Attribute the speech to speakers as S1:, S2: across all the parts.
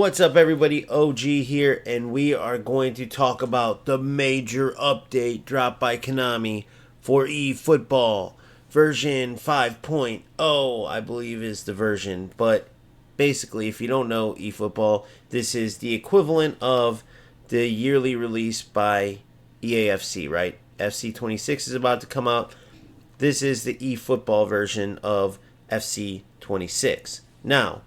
S1: What's up, everybody? OG here, and we are going to talk about the major update dropped by Konami for eFootball. Version 5.0, I believe, is the version. But basically, if you don't know eFootball, this is the equivalent of the yearly release by EAFC, right? FC26 is about to come out. This is the eFootball version of FC26. Now,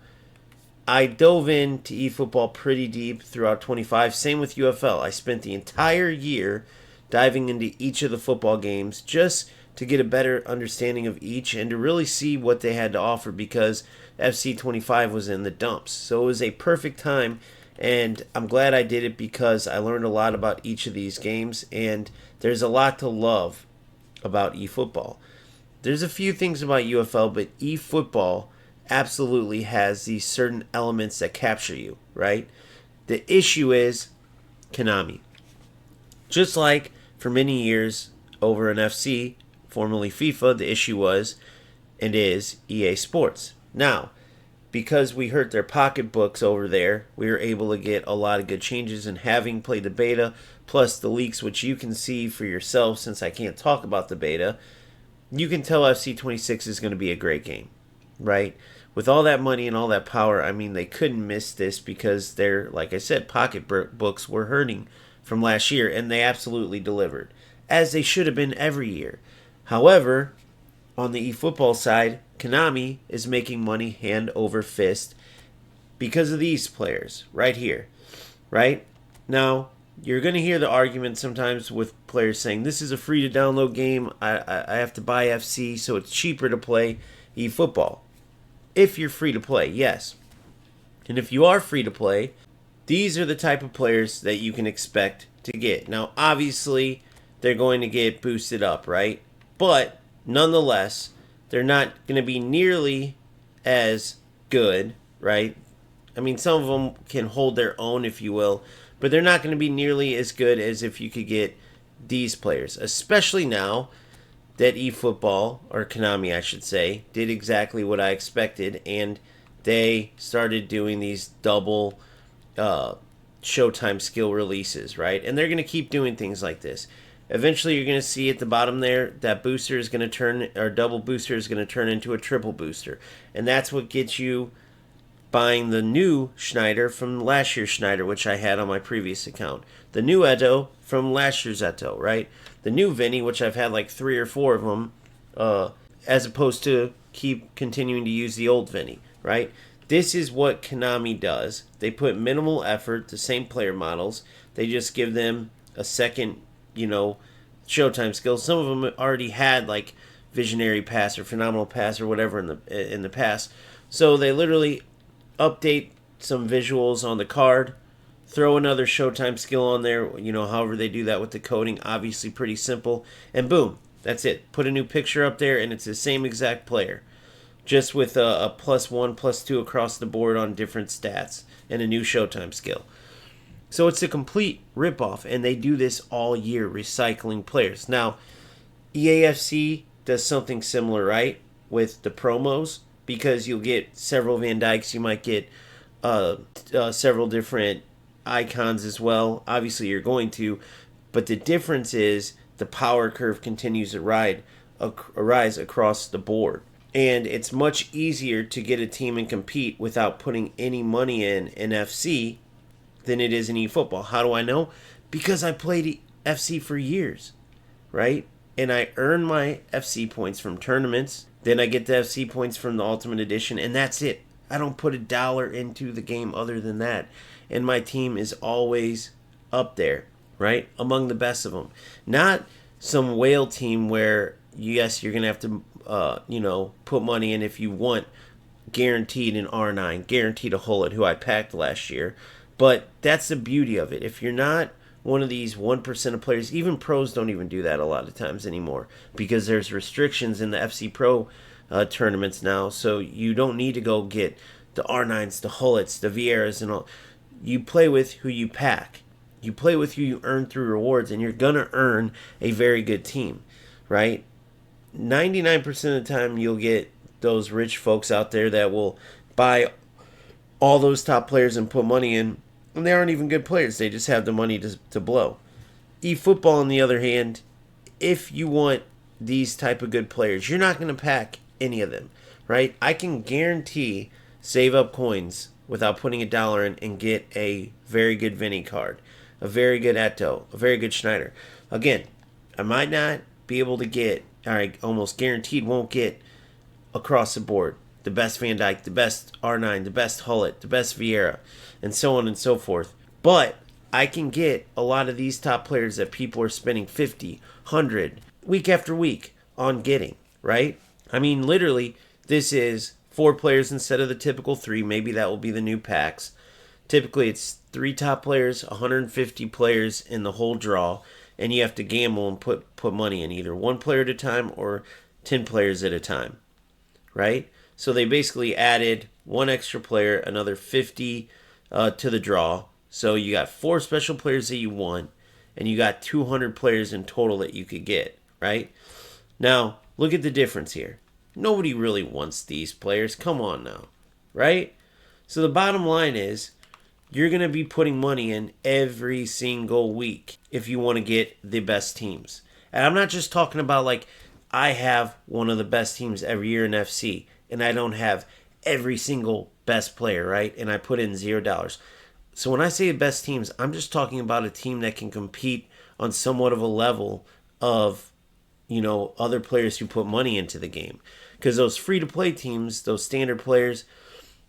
S1: I dove into eFootball pretty deep throughout 25. Same with UFL. I spent the entire year diving into each of the football games just to get a better understanding of each and to really see what they had to offer because FC25 was in the dumps. So it was a perfect time, and I'm glad I did it because I learned a lot about each of these games, and there's a lot to love about eFootball. There's a few things about UFL, but eFootball absolutely has these certain elements that capture you, right? The issue is Konami. Just like for many years over in FC, formerly FIFA, the issue was and is EA Sports. Now, because we hurt their pocketbooks over there, we were able to get a lot of good changes, and having played the beta, plus the leaks, which you can see for yourself since I can't talk about the beta, you can tell FC26 is going to be a great game, right? With all that money and all that power, I mean, they couldn't miss this because their, like I said, pocketbooks were hurting from last year, and they absolutely delivered, as they should have been every year. However, on the eFootball side, Konami is making money hand over fist because of these players right here, right? Now, you're going to hear the argument sometimes with players saying, this is a free-to-download game, I have to buy FC, so it's cheaper to play eFootball. If you're free to play, yes. And if you are free to play, these are the type of players that you can expect to get. Now, obviously, they're going to get boosted up, right? But, nonetheless, they're not going to be nearly as good, right? I mean, some of them can hold their own, if you will, but they're not going to be nearly as good as if you could get these players, especially now that eFootball, or Konami I should say, did exactly what I expected, and they started doing these double Showtime skill releases, right? And they're going to keep doing things like this. Eventually you're going to see at the bottom there, that booster is going to turn, or double booster is going to turn into a triple booster. And that's what gets you buying the new Schneider from last year's Schneider, which I had on my previous account. The new Eto from last year's Eto, right? The new Vinny, which I've had like 3 or 4 of them, as opposed to keep continuing to use the old Vinny, right? This is what Konami does. They put minimal effort, the same player models. They just give them a second, Showtime skill. Some of them already had like Visionary Pass or Phenomenal Pass or whatever in the past. So they literally update some visuals on the card, throw another Showtime skill on there, however they do that with the coding, obviously pretty simple, and boom, that's it. Put a new picture up there, and it's the same exact player, just with a +1, +2 across the board on different stats, and a new Showtime skill. So it's a complete ripoff, and they do this all year, recycling players. Now, EAFC does something similar, right, with the promos, because you'll get several Van Dijks, you might get several different icons as well. Obviously, you're going to, but the difference is the power curve continues to rise across the board, and it's much easier to get a team and compete without putting any money in FC than it is in eFootball. How do I know? Because I played FC for years, right? And I earn my FC points from tournaments. Then I get the FC points from the Ultimate Edition, and that's it. I don't put $1 into the game other than that. And my team is always up there, right? Among the best of them. Not some whale team where, yes, you're going to have to, put money in if you want guaranteed an R9, guaranteed a Hullet, who I packed last year. But that's the beauty of it. If you're not one of these 1% of players, even pros don't even do that a lot of times anymore because there's restrictions in the FC Pro tournaments now, so you don't need to go get the R9s, the Hullets, the Vieiras, and all. You play with who you pack. You play with who you earn through rewards, and you're going to earn a very good team, right? 99% of the time, you'll get those rich folks out there that will buy all those top players and put money in, and they aren't even good players. They just have the money to blow. eFootball, on the other hand, if you want these type of good players, you're not going to pack any of them, right? I can guarantee save up coins without putting $1 in and get a very good Vinny card, a very good Eto, a very good Schneider. Again, I might not be able to get, I almost guaranteed won't get across the board the best Van Dijk, the best R9, the best Hullet, the best Vieira, and so on and so forth. But I can get a lot of these top players that people are spending 50, 100 week after week on getting, right? I mean, literally, this is 4 players instead of the typical 3. Maybe that will be the new packs. Typically, it's 3 top players, 150 players in the whole draw, and you have to gamble and put money in either 1 player at a time or 10 players at a time, right? So they basically added 1 extra player, another 50 to the draw. So you got 4 special players that you want, and you got 200 players in total that you could get, right? Now, look at the difference here. Nobody really wants these players. Come on now, right? So the bottom line is you're going to be putting money in every single week if you want to get the best teams. And I'm not just talking about like I have one of the best teams every year in FC, and I don't have every single best player, right? And I put in $0. So when I say the best teams, I'm just talking about a team that can compete on somewhat of a level of, other players who put money into the game. Because those free-to-play teams, those standard players,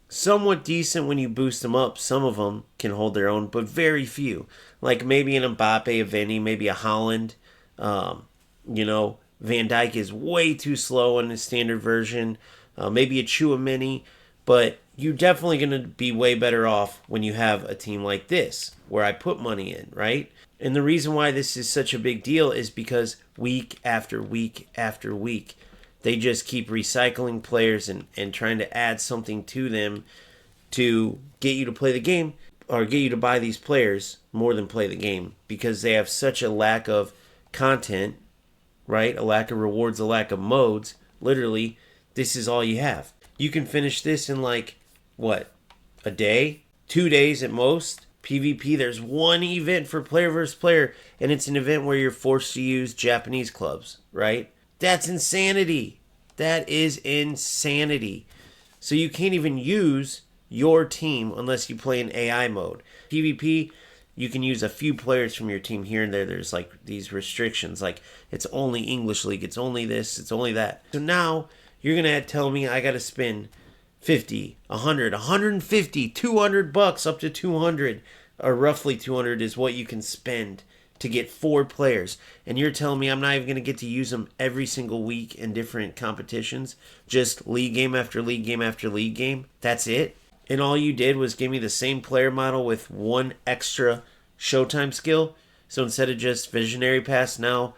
S1: somewhat decent when you boost them up. Some of them can hold their own, but very few. Like maybe an Mbappe, a Vinny, maybe a Holland. Van Dijk is way too slow in the standard version. Maybe a Chouameni, but you're definitely going to be way better off when you have a team like this, where I put money in, right? And the reason why this is such a big deal is because week after week after week, they just keep recycling players and trying to add something to them to get you to play the game or get you to buy these players more than play the game, because they have such a lack of content, right? A lack of rewards, a lack of modes. Literally, this is all you have. You can finish this in like, what, a day? 2 days at most? PvP, there's 1 event for player versus player, and it's an event where you're forced to use Japanese clubs, right? That's insanity. That is insanity. So you can't even use your team unless you play in AI mode. PvP, you can use a few players from your team here and there. There's like these restrictions, like it's only English League, it's only this, it's only that. So now you're going to tell me I got to spend 50, 100, 150, $200 up to 200, or roughly 200 is what you can spend to get 4 players. And you're telling me I'm not even going to get to use them every single week in different competitions, just league game after league game after league game. That's it. And all you did was give me the same player model with 1 extra Showtime skill. So instead of just Visionary Pass, now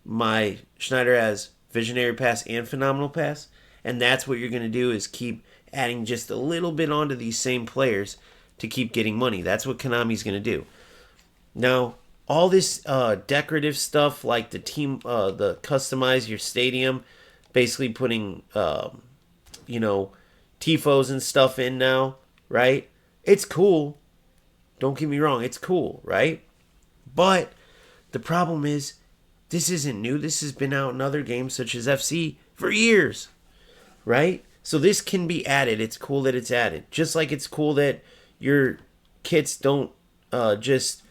S1: my Schneider has Visionary Pass and Phenomenal Pass. And that's what you're going to do, is keep adding just a little bit onto these same players to keep getting money. That's what Konami's going to do. Now, all this decorative stuff like the team, the customize your stadium, basically putting, tifos and stuff in now, right? It's cool. Don't get me wrong, it's cool, right? But the problem is, this isn't new. This has been out in other games such as FC for years, right? So this can be added. It's cool that it's added. Just like it's cool that your kits don't just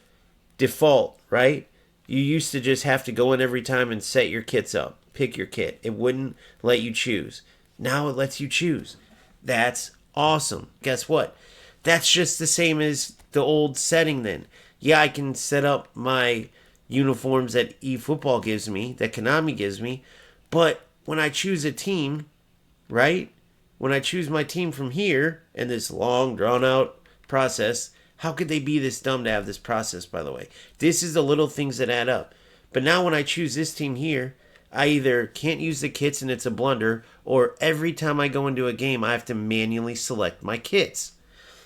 S1: default, right? You used to just have to go in every time and set your kits up. Pick your kit. It wouldn't let you choose. Now it lets you choose. That's awesome. Guess what? That's just the same as the old setting then. Yeah, I can set up my uniforms that eFootball gives me, that Konami gives me, but when I choose a team, right? When I choose my team from here, and this long, drawn-out process, how could they be this dumb to have this process, by the way? This is the little things that add up. But now when I choose this team here, I either can't use the kits and it's a blunder, or every time I go into a game, I have to manually select my kits.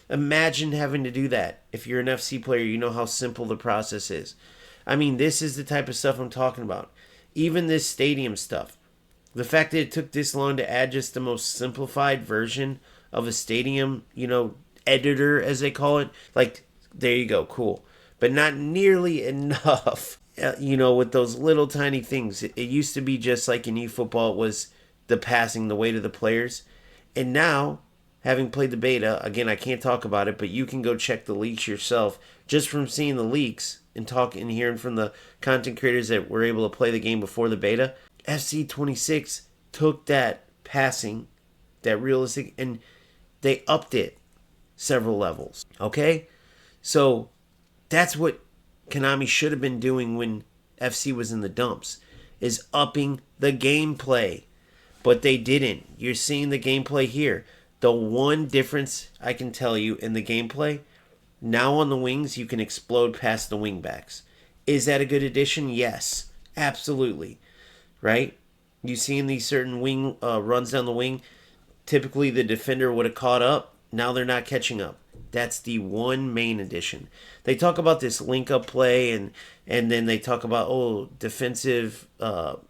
S1: Imagine having to do that. If you're an FC player, you know how simple the process is. I mean, this is the type of stuff I'm talking about. Even this stadium stuff. The fact that it took this long to add just the most simplified version of a stadium, editor, as they call it. Like, there you go, cool. But not nearly enough, with those little tiny things. It used to be just like in eFootball, it was the passing, the weight of the players. And now, having played the beta, again, I can't talk about it, but you can go check the leaks yourself just from seeing the leaks and talking and hearing from the content creators that were able to play the game before the beta. FC26 took that passing, that realistic, and they upped it several levels. Okay? So that's what Konami should have been doing when FC was in the dumps, is upping the gameplay. But they didn't. You're seeing the gameplay here. The one difference I can tell you in the gameplay, now on the wings, you can explode past the wingbacks. Is that a good addition? Yes, absolutely. Right? You see in these certain wing runs down the wing, typically the defender would have caught up. Now they're not catching up. That's the one main addition. They talk about this link-up play, and then they talk about, defensive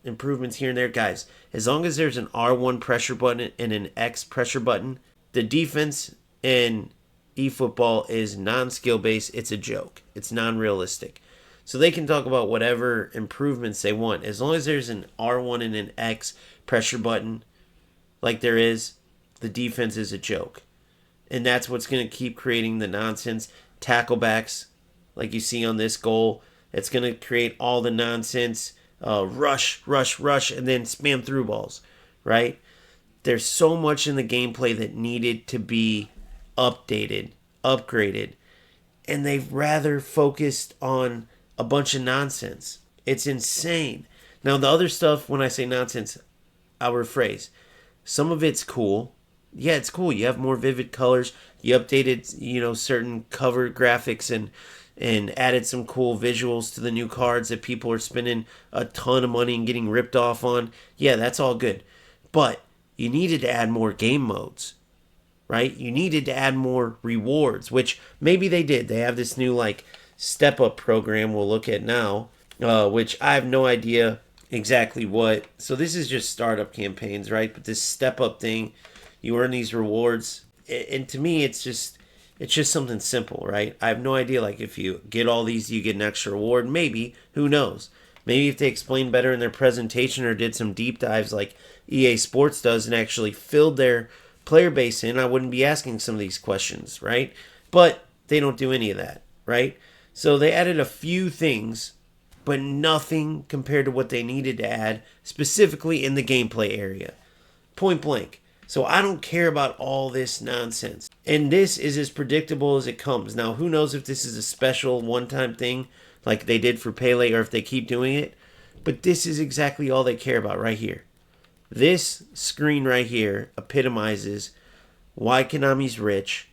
S1: improvements here and there. Guys, as long as there's an R1 pressure button and an X pressure button, the defense in eFootball is non-skill based. It's a joke. It's non-realistic. So they can talk about whatever improvements they want. As long as there's an R1 and an X pressure button, like there is, the defense is a joke. And that's what's going to keep creating the nonsense. Tacklebacks, like you see on this goal, it's going to create all the nonsense. Rush, and then spam through balls, right? There's so much in the gameplay that needed to be updated, upgraded, and they've rather focused on a bunch of nonsense. It's insane. Now, the other stuff, when I say nonsense, I'll rephrase. Some of it's cool. Yeah, it's cool. You have more vivid colors. You updated, certain cover graphics and added some cool visuals to the new cards that people are spending a ton of money and getting ripped off on. Yeah, that's all good. But you needed to add more game modes, right? You needed to add more rewards, which maybe they did. They have this new, step-up program we'll look at now, which I have no idea exactly what. So this is just startup campaigns, right? But this step-up thing, you earn these rewards. And to me, it's just something simple, right? I have no idea, if you get all these, you get an extra reward. Maybe. Who knows? Maybe if they explained better in their presentation or did some deep dives like EA Sports does and actually filled their player base in, I wouldn't be asking some of these questions, right? But they don't do any of that, right? So they added a few things, but nothing compared to what they needed to add, specifically in the gameplay area. Point blank. So I don't care about all this nonsense. And this is as predictable as it comes. Now, who knows if this is a special one-time thing like they did for Pele or if they keep doing it. But this is exactly all they care about right here. This screen right here epitomizes why Konami's rich,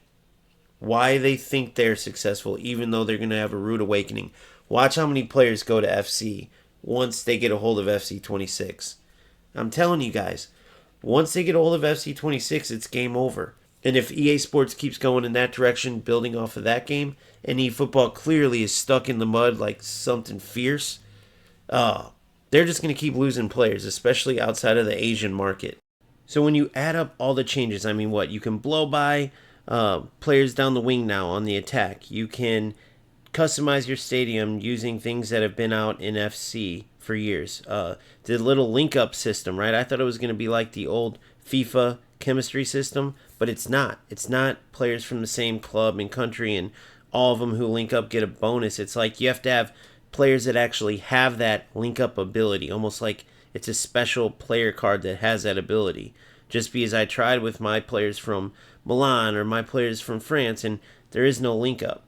S1: why they think they're successful, even though they're going to have a rude awakening. Watch how many players go to FC once they get a hold of FC26. I'm telling you guys, once they get a hold of FC26, it's game over. And if EA Sports keeps going in that direction, building off of that game, and eFootball clearly is stuck in the mud like something fierce, they're just going to keep losing players, especially outside of the Asian market. So when you add up all the changes, you can blow by players down the wing now on the attack. You can customize your stadium using things that have been out in FC for years. The little link-up system, right? I thought it was going to be like the old FIFA chemistry system, but it's not. It's not players from the same club and country and all of them who link up get a bonus. It's like you have to have players that actually have that link-up ability, almost like it's a special player card that has that ability. Just because I tried with my players from Milan or my players from France and there is no link-up.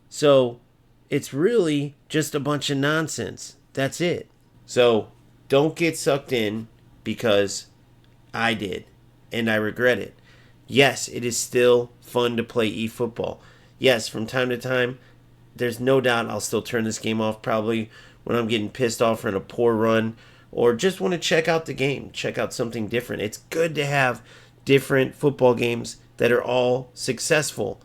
S1: So it's really just a bunch of nonsense. That's it. So don't get sucked in because I did and I regret it. Yes, it is still fun to play eFootball. Yes, from time to time, there's no doubt I'll still turn this game off probably when I'm getting pissed off or in a poor run or just want to check out the game, check out something different. It's good to have different football games that are all successful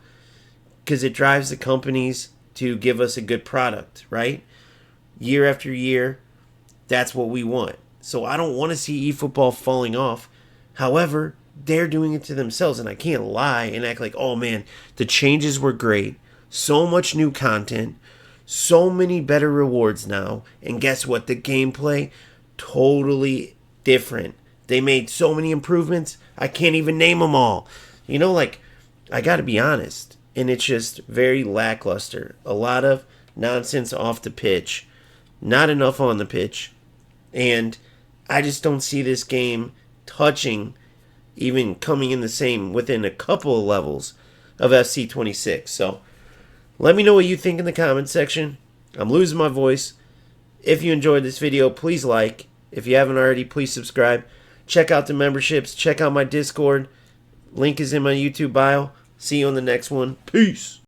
S1: because it drives the companies to give us a good product, right? Year after year, that's what we want. So I don't want to see eFootball falling off. However, they're doing it to themselves. And I can't lie and act like, oh man, the changes were great. So much new content. So many better rewards now. And guess what? The gameplay, totally different. They made so many improvements. I can't even name them all. You know, like, I gotta be honest. And it's just very lackluster. A lot of nonsense off the pitch. Not enough on the pitch. And I just don't see this game touching, even coming in the same, within a couple of levels of FC26. So, let me know what you think in the comment section. I'm losing my voice. If you enjoyed this video, please like. If you haven't already, please subscribe. Check out the memberships. Check out my Discord. Link is in my YouTube bio. See you on the next one. Peace.